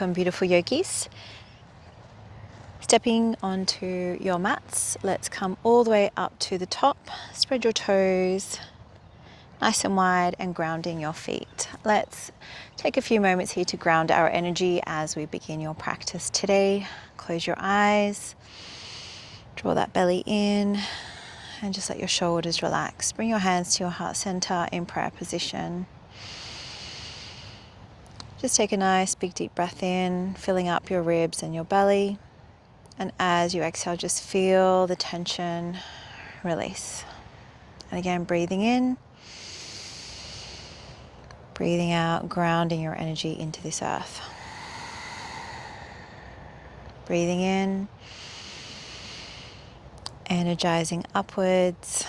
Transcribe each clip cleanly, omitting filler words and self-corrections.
Welcome, beautiful yogis. Stepping onto your mats, let's come all the way up to the top. Spread your toes nice and wide and grounding your feet. Let's take a few moments here to ground our energy as we begin your practice today. Close your eyes, draw that belly in, and just let your shoulders relax. Bring your hands to your heart center in prayer position. Just take a nice big deep breath in, filling up your ribs and your belly. And as you exhale, just feel the tension release. And again, breathing in, breathing out, grounding your energy into this earth. Breathing in, energizing upwards.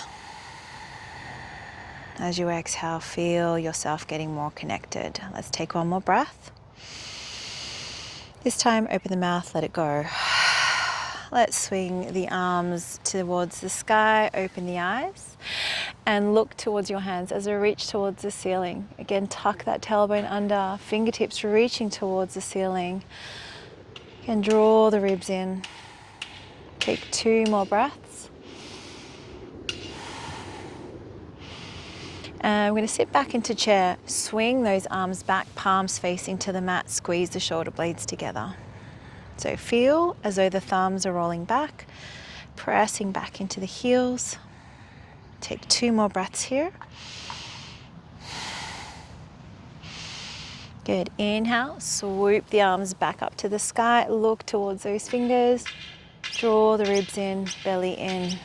As you exhale, feel yourself getting more connected. Let's take one more breath. This time, open the mouth, let it go. Let's swing the arms towards the sky, open the eyes, and look towards your hands as we reach towards the ceiling. Again, tuck that tailbone under, fingertips reaching towards the ceiling. Again, draw the ribs in. Take 2 more breaths. And we're going to sit back into chair, swing those arms back, palms facing to the mat, squeeze the shoulder blades together. So feel as though the thumbs are rolling back, pressing back into the heels. Take 2 more breaths here. Good. Inhale, swoop the arms back up to the sky, look towards those fingers, draw the ribs in, belly in.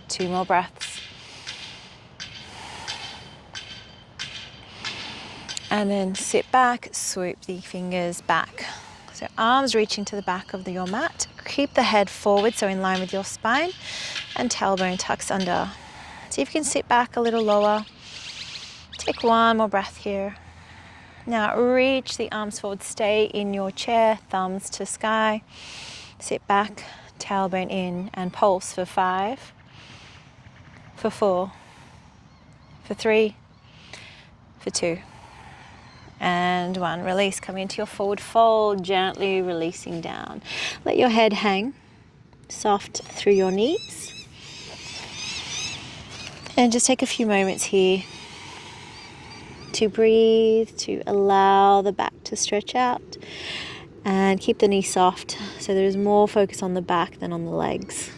2 more breaths. And then sit back, swoop the fingers back. So arms reaching to the back of your mat. Keep the head forward, so in line with your spine, and tailbone tucks under. See if you can sit back a little lower. Take 1 more breath here. Now reach the arms forward, stay in your chair, thumbs to sky. Sit back, tailbone in, and pulse for 5, for 4, for 3, for 2. And 1, release, coming into your forward fold, gently releasing down. Let your head hang soft through your knees. And just take a few moments here to breathe, to allow the back to stretch out. And keep the knees soft, so there's more focus on the back than on the legs.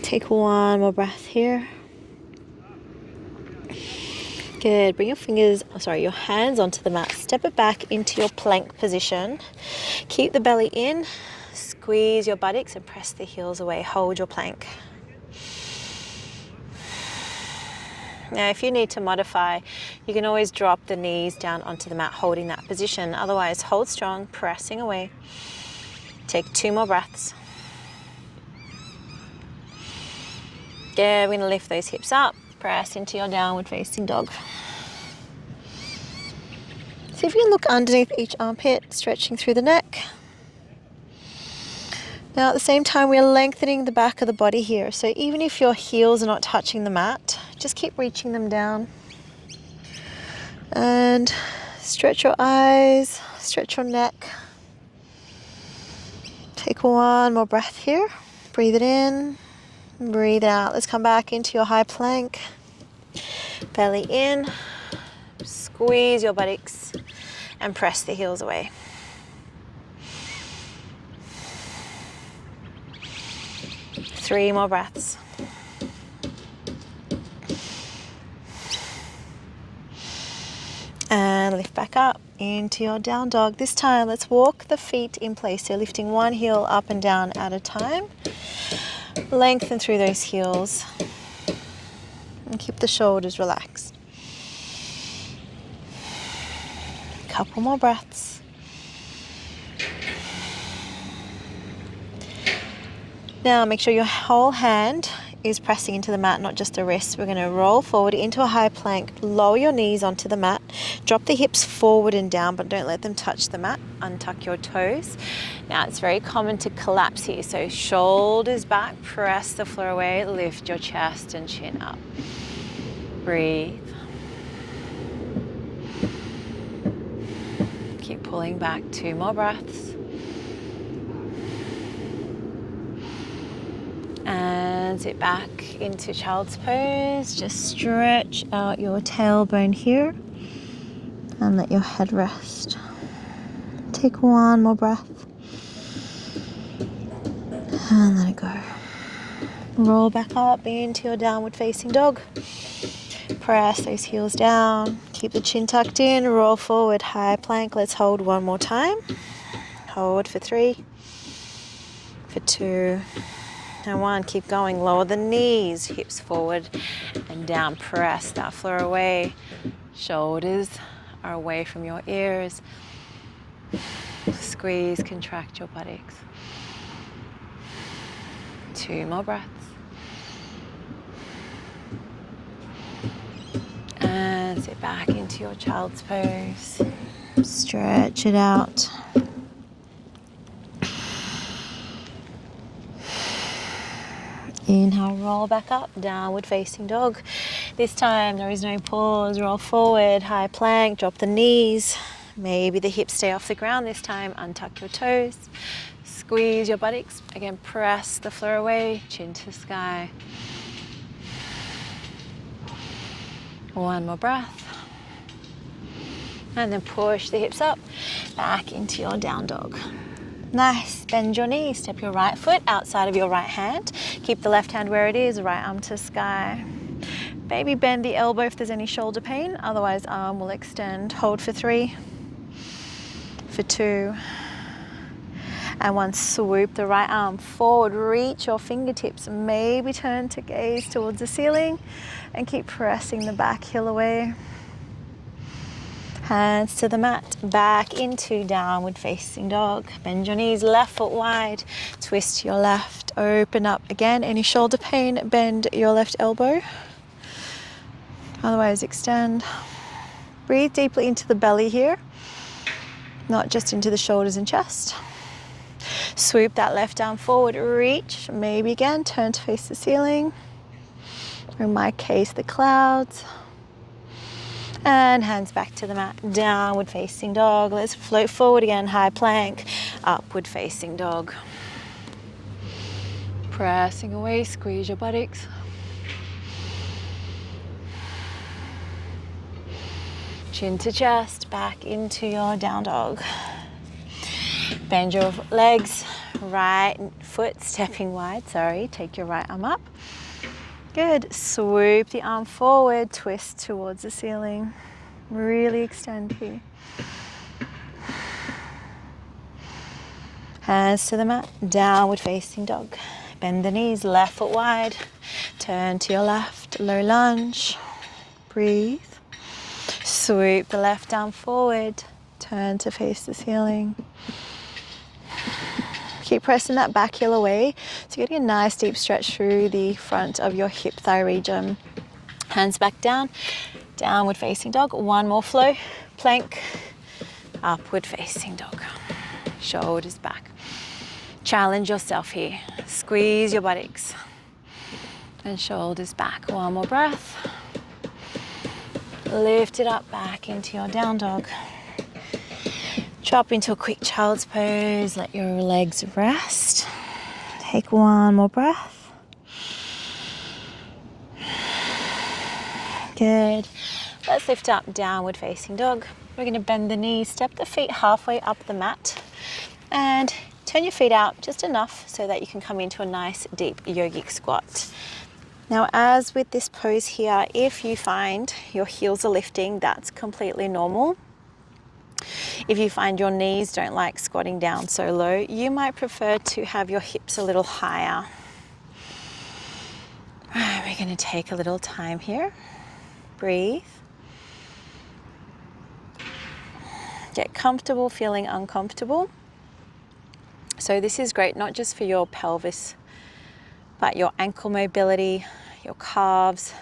Take 1 more breath here. Good. Bring your hands onto the mat. Step it back into your plank position. Keep the belly in. Squeeze your buttocks and press the heels away. Hold your plank. Now, if you need to modify, you can always drop the knees down onto the mat, holding that position. Otherwise, hold strong, pressing away. Take 2 more breaths. Good. We're going to lift those hips up. Press into your downward facing dog. See if you can look underneath each armpit, stretching through the neck. Now at the same time, we're lengthening the back of the body here. So even if your heels are not touching the mat, just keep reaching them down. And stretch your eyes, stretch your neck. Take 1 more breath here. Breathe it in. Breathe out. Let's come back into your high plank. Belly in. Squeeze your buttocks and press the heels away. Three more breaths. And lift back up into your down dog. This time, let's walk the feet in place. So lifting one heel up and down at a time. Lengthen through those heels and keep the shoulders relaxed. Couple more breaths. Now make sure your whole hand is pressing into the mat, not just the wrists. We're going to roll forward into a high plank, lower your knees onto the mat, drop the hips forward and down, but don't let them touch the mat. Untuck your toes. Now it's very common to collapse here, so shoulders back, press the floor away, lift your chest and chin up. Breathe. Keep pulling back. 2 more breaths. And sit back into child's pose. Just stretch out your tailbone here and let your head rest. Take 1 more breath and let it go. Roll back up into your downward facing dog. Press those heels down. Keep the chin tucked in. Roll forward, high plank. Let's hold 1 more time. Hold for 3, for 2, and 1. Keep going. Lower the knees, hips forward and down. Press that floor away. Shoulders are away from your ears. Squeeze, contract your buttocks. 2 more breaths. And sit back into your child's pose. Stretch it out. Inhale, roll back up, downward facing dog. This time there is no pause. Roll forward, high plank, drop the knees. Maybe the hips stay off the ground this time. Untuck your toes. Squeeze your buttocks. Again, press the floor away, chin to sky. 1 more breath. And then push the hips up, back into your down dog. Nice. Bend your knees. Step your right foot outside of your right hand. Keep the left hand where it is, right arm to sky. Maybe bend the elbow if there's any shoulder pain. Otherwise, arm will extend. Hold for 3, for 2, and 1. Swoop the right arm forward. Reach your fingertips. Maybe turn to gaze towards the ceiling and keep pressing the back heel away. Hands to the mat, back into downward facing dog. Bend your knees, left foot wide, twist to your left, open up. Again, any shoulder pain, bend your left elbow. Otherwise, extend. Breathe deeply into the belly here, not just into the shoulders and chest. Swoop that left arm forward, reach, maybe again, turn to face the ceiling. In my case, the clouds. And hands back to the mat, downward facing dog. Let's float forward again, high plank, upward facing dog. Pressing away, squeeze your buttocks. Chin to chest, back into your down dog. Bend your legs, right foot stepping wide, take your right arm up. Good. Swoop the arm forward, twist towards the ceiling. Really extend here. Hands to the mat, downward facing dog. Bend the knees, left foot wide. Turn to your left, low lunge. Breathe. Swoop the left arm forward. Turn to face the ceiling. Keep pressing that back heel away. So you're getting a nice deep stretch through the front of your hip thigh region. Hands back down, downward facing dog. 1 more flow, plank, upward facing dog. Shoulders back. Challenge yourself here. Squeeze your buttocks and shoulders back. 1 more breath. Lift it up back into your down dog. Drop into a quick child's pose. Let your legs rest. Take 1 more breath. Good. Let's lift up, downward facing dog. We're going to bend the knees, step the feet halfway up the mat, and turn your feet out just enough so that you can come into a nice deep yogic squat. Now, as with this pose here, if you find your heels are lifting, that's completely normal. If you find your knees don't like squatting down so low, you might prefer to have your hips a little higher. We're going to take a little time here. Breathe. Get comfortable feeling uncomfortable. So this is great not just for your pelvis, but your ankle mobility, your calves,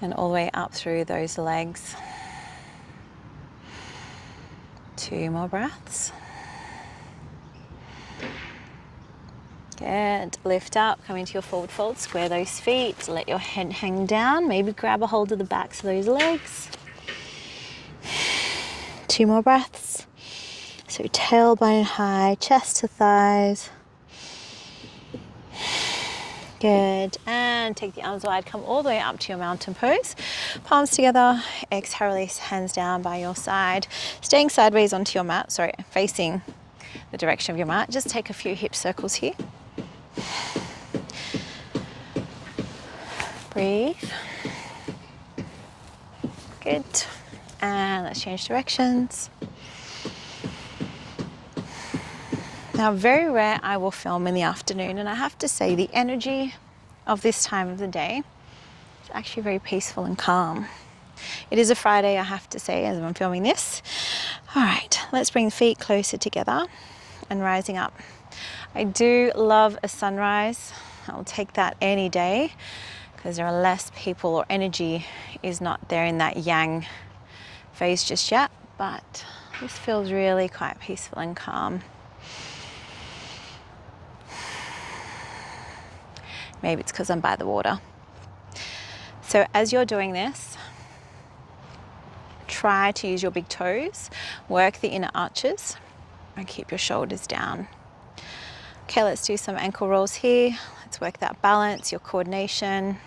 and all the way up through those legs. 2 more breaths. Good. Lift up, come into your forward fold, square those feet, let your head hang down, maybe grab a hold of the backs of those legs. 2 more breaths. So tailbone high, chest to thighs. Good. And take the arms wide, come all the way up to your mountain pose. Palms together, exhale, release, hands down by your side. Staying sideways onto your mat, facing the direction of your mat. Just take a few hip circles here. Breathe. Good. And let's change directions. Now, very rare I will film in the afternoon, and I have to say the energy of this time of the day is actually very peaceful and calm. It is a Friday, I have to say, as I'm filming this. All right, let's bring the feet closer together and rising up. I do love a sunrise. I'll take that any day because there are less people, or energy is not there in that yang phase just yet, but this feels really quite peaceful and calm. Maybe it's because I'm by the water. So as you're doing this, try to use your big toes, work the inner arches, and keep your shoulders down. Okay, let's do some ankle rolls here. Let's work that balance, your coordination.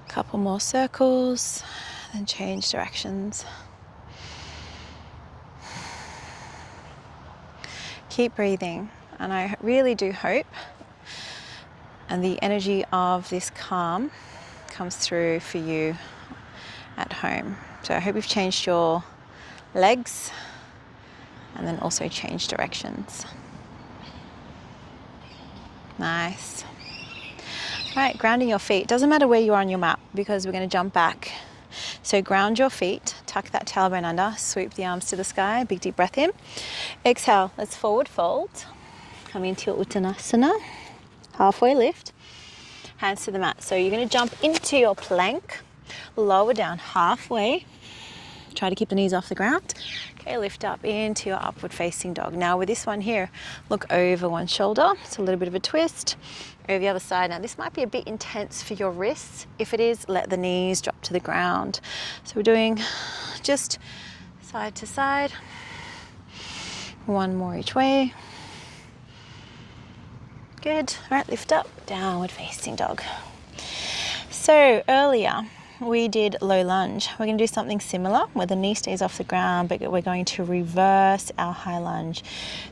Couple more circles, then change directions. Keep breathing, and I really do hope and the energy of this calm comes through for you at home. So I hope you've changed your legs and then also changed directions. Nice. All right, grounding your feet. Doesn't matter where you are on your mat because we're going to jump back. So ground your feet, tuck that tailbone under, sweep the arms to the sky, big deep breath in. Exhale, let's forward fold. Come into your Uttanasana. Halfway lift, hands to the mat. So you're going to jump into your plank, lower down halfway. Try to keep the knees off the ground. Okay, lift up into your upward facing dog. Now with this one here, look over one shoulder. It's a little bit of a twist. Over the other side. Now this might be a bit intense for your wrists. If it is, let the knees drop to the ground. So we're doing just side to side. One more each way. Good. All right, lift up, downward facing dog. So earlier we did low lunge. We're going to do something similar where the knee stays off the ground, but we're going to reverse our high lunge.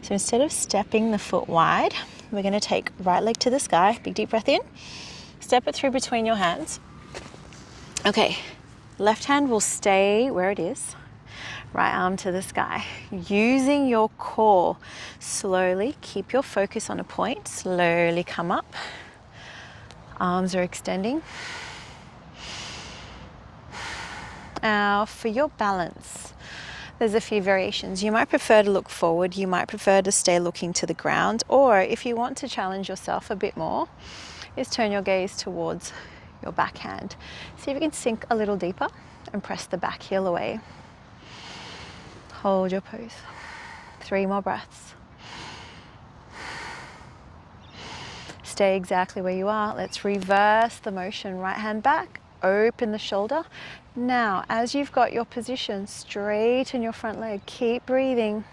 So instead of stepping the foot wide, we're going to take right leg to the sky, big deep breath in, step it through between your hands. Okay, left hand will stay where it is. Right arm to the sky. Using your core, slowly keep your focus on a point. Slowly come up. Arms are extending. Now for your balance, there's a few variations. You might prefer to look forward. You might prefer to stay looking to the ground. Or if you want to challenge yourself a bit more, is turn your gaze towards your backhand. See if you can sink a little deeper and press the back heel away. Hold your pose. 3 more breaths. Stay exactly where you are. Let's reverse the motion. Right hand back, open the shoulder. Now, as you've got your position, straighten your front leg. Keep breathing.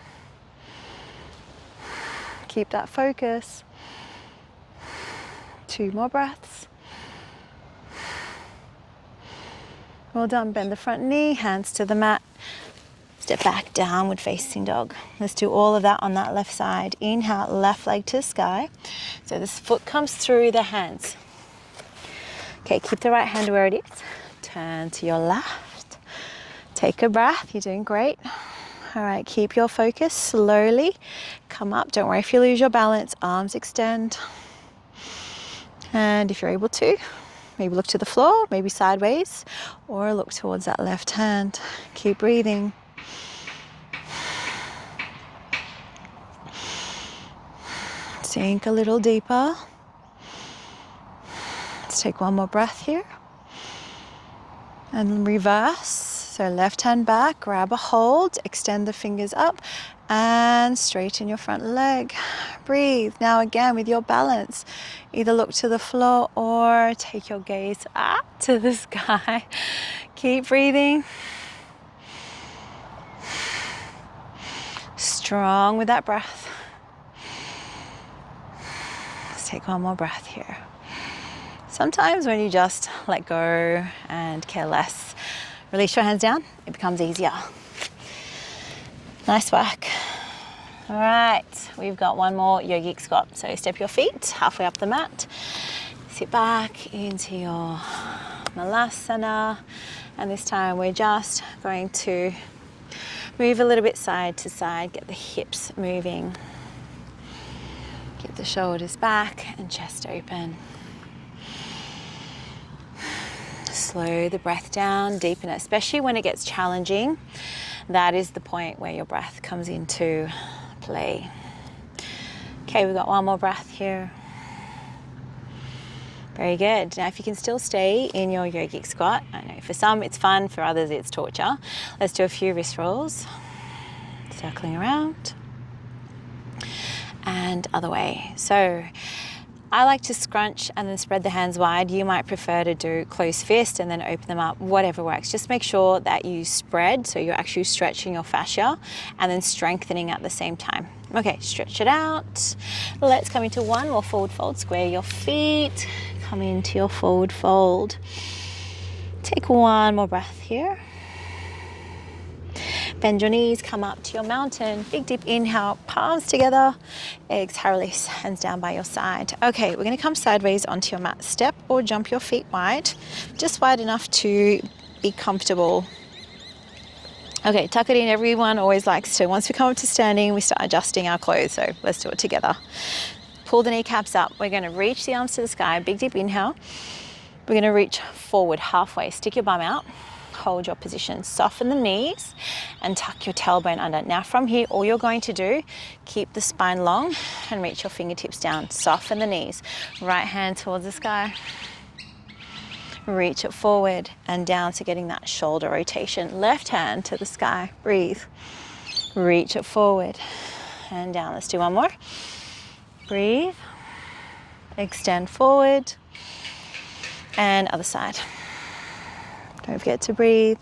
Keep that focus. 2 more breaths. Well done. Bend the front knee, hands to the mat. Step back, downward facing dog. Let's do all of that on that left side. Inhale, left leg to the sky. So this foot comes through the hands. Okay, keep the right hand where it is. Turn to your left. Take a breath, you're doing great. All right, keep your focus, slowly come up. Don't worry if you lose your balance, arms extend. And if you're able to, maybe look to the floor, maybe sideways, or look towards that left hand. Keep breathing. Sink a little deeper. Let's take one more breath here. And reverse. So left hand back, grab a hold, extend the fingers up and straighten your front leg. Breathe. Now again with your balance, either look to the floor or take your gaze up to the sky. Keep breathing. strong with that breath. Let's take one more breath here. Sometimes when you just let go and care less, release your hands down, it becomes easier. Nice work. All right, we've got one more yogic squat. So step your feet halfway up the mat, sit back into your malasana, and this time we're just going to move a little bit side to side, get the hips moving, get the shoulders back and chest open. Slow the breath down, deepen it, especially when it gets challenging. That is the point where your breath comes into play. Okay, we've got one more breath here. Very good. Now if you can still stay in your yogic squat, I know for some it's fun, for others it's torture. Let's do a few wrist rolls. Circling around. And other way. So I like to scrunch and then spread the hands wide. You might prefer to do closed fist and then open them up, whatever works. Just make sure that you spread, so you're actually stretching your fascia and then strengthening at the same time. Okay, stretch it out. Let's come into one more forward fold. Square your feet, come into your forward fold. Take one more breath here. Bend your knees, come up to your mountain. Big deep inhale, palms together. Exhale, release, hands down by your side. Okay, we're gonna come sideways onto your mat. Step or jump your feet wide, just wide enough to be comfortable. Okay, tuck it in. Everyone always likes to, once we come up to standing, we start adjusting our clothes. So let's do it together. Pull the kneecaps up. We're gonna reach the arms to the sky. Big deep inhale. We're gonna reach forward halfway. Stick your bum out. Hold your position, soften the knees and tuck your tailbone under. Now from here, all you're going to do, keep the spine long and reach your fingertips down. Soften the knees. Right hand towards the sky. Reach it forward and down, so getting that shoulder rotation. Left hand to the sky. Breathe. Reach it forward and down. Let's do one more. Breathe. Extend forward. And other side. Don't forget to breathe,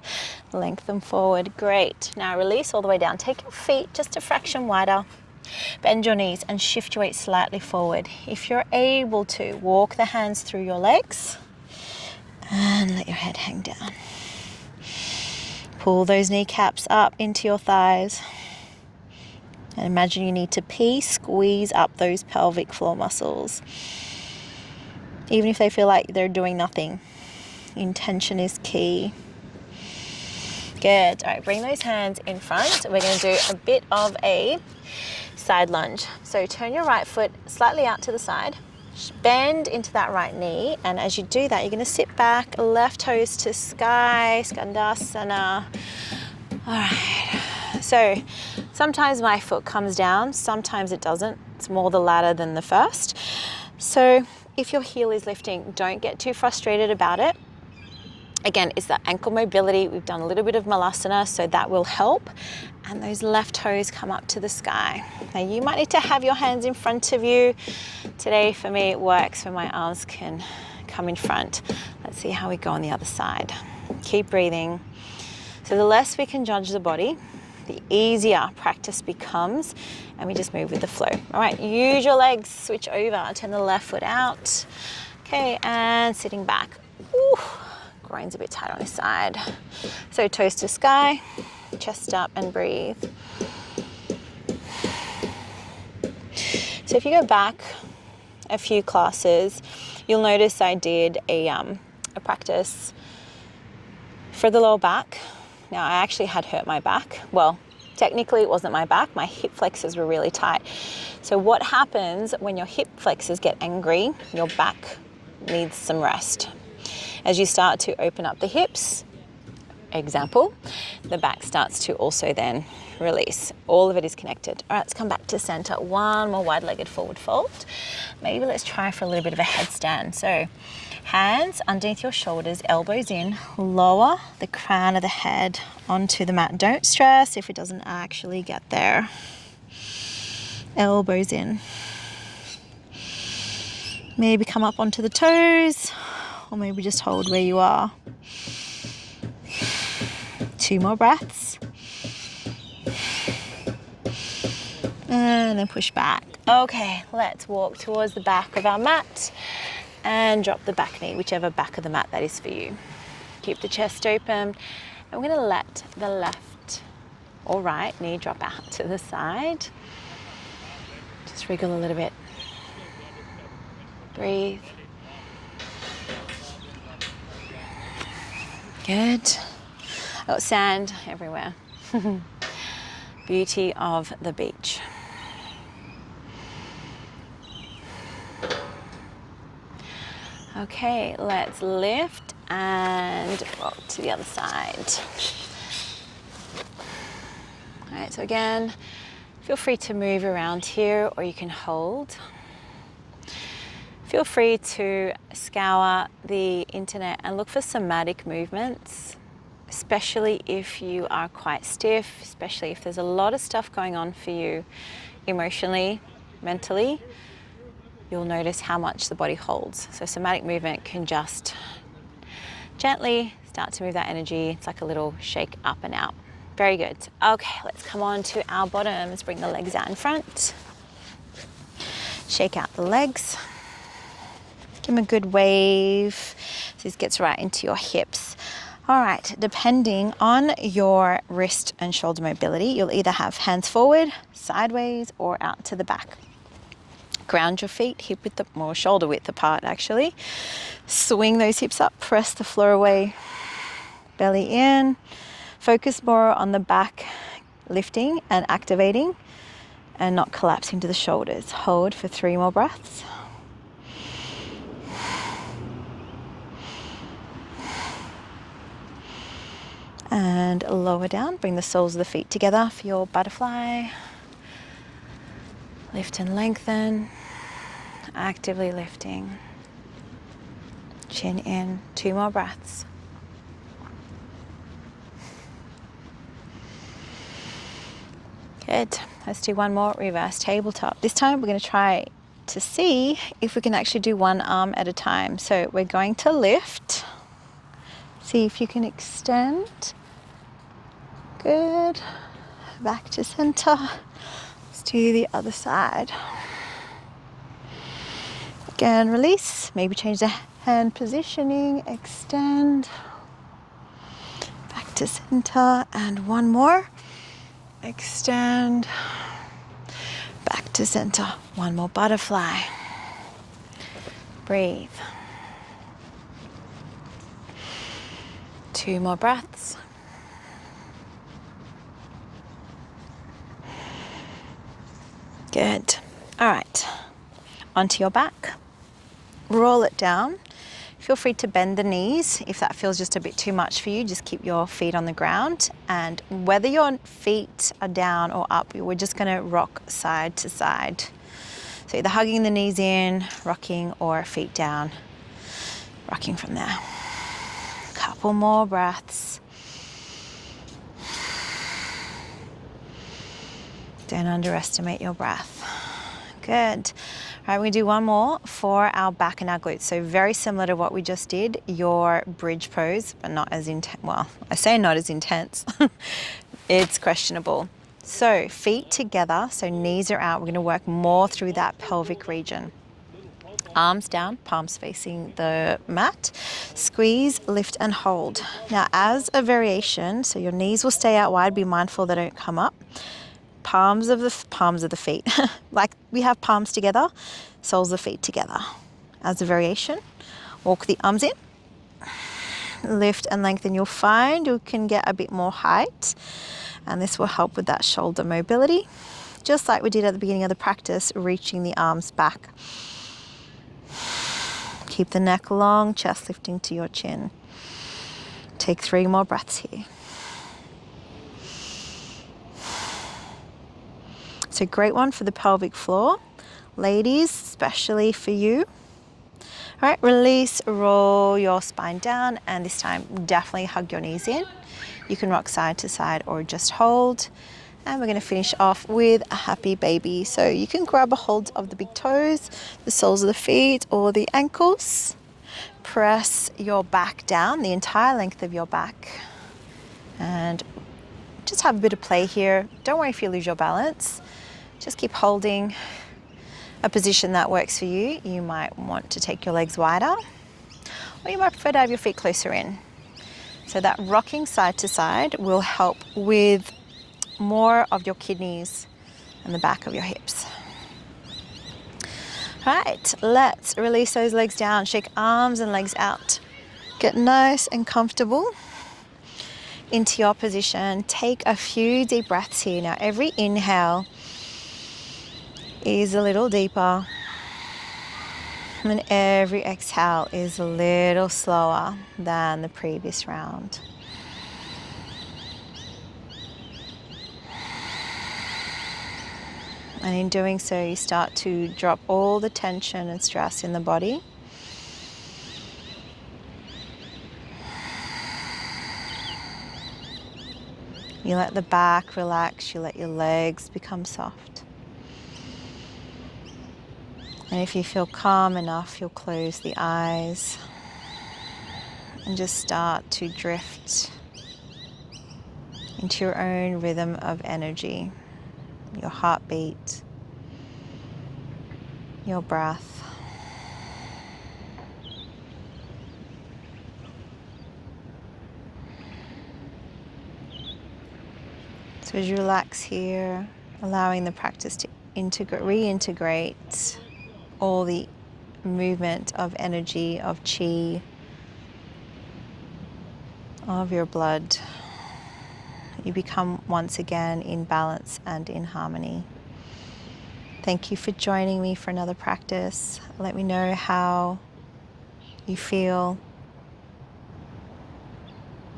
lengthen forward, great. Now release all the way down. Take your feet just a fraction wider. Bend your knees and shift your weight slightly forward. If you're able to, walk the hands through your legs and let your head hang down. Pull those kneecaps up into your thighs. And imagine you need to pee, squeeze up those pelvic floor muscles. Even if they feel like they're doing nothing. Intention is key. Good. All right, bring those hands in front. We're going to do a bit of a side lunge. So turn your right foot slightly out to the side. Bend into that right knee. And as you do that, you're going to sit back, left toes to sky, Skandasana. All right. So sometimes my foot comes down, sometimes it doesn't. It's more the latter than the first. So if your heel is lifting, don't get too frustrated about it. Again, it's that ankle mobility. We've done a little bit of malasana, so that will help. And those left toes come up to the sky. Now you might need to have your hands in front of you. Today for me, it works when my arms can come in front. Let's see how we go on the other side. Keep breathing. So the less we can judge the body, the easier practice becomes, and we just move with the flow. All right, use your legs, switch over, turn the left foot out. Okay, and sitting back. Ooh. Groin's a bit tight on this side. So toes to sky, chest up and breathe. So if you go back a few classes, you'll notice I did a practice for the lower back. Now I actually had hurt my back. Well, technically it wasn't my back, my hip flexors were really tight. So what happens when your hip flexors get angry, your back needs some rest. As you start to open up the hips, example, the back starts to also then release. All of it is connected. All right, let's come back to center. One more wide-legged forward fold. Maybe let's try for a little bit of a headstand. So hands underneath your shoulders, elbows in, lower the crown of the head onto the mat. Don't stress if it doesn't actually get there. Elbows in. Maybe come up onto the toes, or maybe just hold where you are. 2 more breaths. and then push back. Okay, let's walk towards the back of our mat and drop the back knee, whichever back of the mat that is for you. Keep the chest open, and we're going to let the left or right knee drop out to the side. Just wriggle a little bit. Breathe. Good. Oh, sand everywhere. Beauty of the beach. Okay, let's lift and roll to the other side. All right, so again, feel free to move around here, or you can hold. Feel free to scour the internet and look for somatic movements, especially if you are quite stiff, especially if there's a lot of stuff going on for you emotionally, mentally. You'll notice how much the body holds. So somatic movement can just gently start to move that energy. It's like a little shake up and out. Very good. Okay, let's come on to our bottoms. Bring the legs out in front. Shake out the legs. Give them a good wave. So this gets right into your hips. All right, depending on your wrist and shoulder mobility, you'll either have hands forward, sideways, or out to the back. Ground your feet hip width or shoulder width apart actually. Swing those hips up, press the floor away, belly in. Focus more on the back lifting and activating and not collapsing to the shoulders. Hold for 3 more breaths. And lower down, bring the soles of the feet together for your butterfly. Lift and lengthen, actively lifting. Chin in, 2 more breaths. Good, let's do one more, reverse tabletop. This time we're going to try to see if we can actually do one arm at a time. So we're going to lift, see if you can extend. Good, back to center. Let's do the other side. Again, release, maybe change the hand positioning, extend, back to center, and one more. Extend, back to center. One more butterfly. Breathe. 2 more breaths. Good. All right, onto your back. Roll it down. Feel free to bend the knees. If that feels just a bit too much for you, just keep your feet on the ground. And whether your feet are down or up, we're just gonna rock side to side. So either hugging the knees in, rocking, or feet down, rocking from there. Couple more breaths. Don't underestimate your breath. Good. All right, we're gonna do one more for our back and our glutes. So very similar to what we just did, your bridge pose, but not as intense. Well, I say not as intense. It's questionable. So feet together, so knees are out. We're gonna work more through that pelvic region. Arms down, palms facing the mat. Squeeze, lift and hold. Now as a variation, so your knees will stay out wide, be mindful they don't come up. Palms of the feet, like we have palms together, soles of feet together. As a variation, walk the arms in, lift and lengthen. You'll find you can get a bit more height, and this will help with that shoulder mobility, just like we did at the beginning of the practice, reaching the arms back. Keep the neck long, chest lifting to your chin. Take 3 more breaths here. So great one for the pelvic floor. Ladies, especially for you. All right, release, roll your spine down, and this time definitely hug your knees in. You can rock side to side or just hold. And we're gonna finish off with a happy baby. So you can grab a hold of the big toes, the soles of the feet, or the ankles. Press your back down, the entire length of your back. And just have a bit of play here. Don't worry if you lose your balance. Just keep holding a position that works for you. You might want to take your legs wider, or you might prefer to have your feet closer in. So that rocking side to side will help with more of your kidneys and the back of your hips. Right, let's release those legs down, shake arms and legs out. Get nice and comfortable into your position. Take a few deep breaths here. Now every inhale is a little deeper, and every exhale is a little slower than the previous round. And in doing so, you start to drop all the tension and stress in the body. You let the back relax, you let your legs become soft. And if you feel calm enough, you'll close the eyes and just start to drift into your own rhythm of energy, your heartbeat, your breath. So as you relax here, allowing the practice to reintegrate all the movement of energy, of chi, of your blood, you become once again in balance and in harmony. Thank you for joining me for another practice. Let me know how you feel.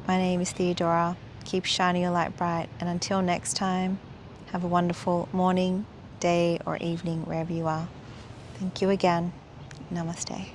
My name is Theodora. Keep shining your light bright, and until next time, have a wonderful morning, day, or evening wherever you are. Thank you again. Namaste.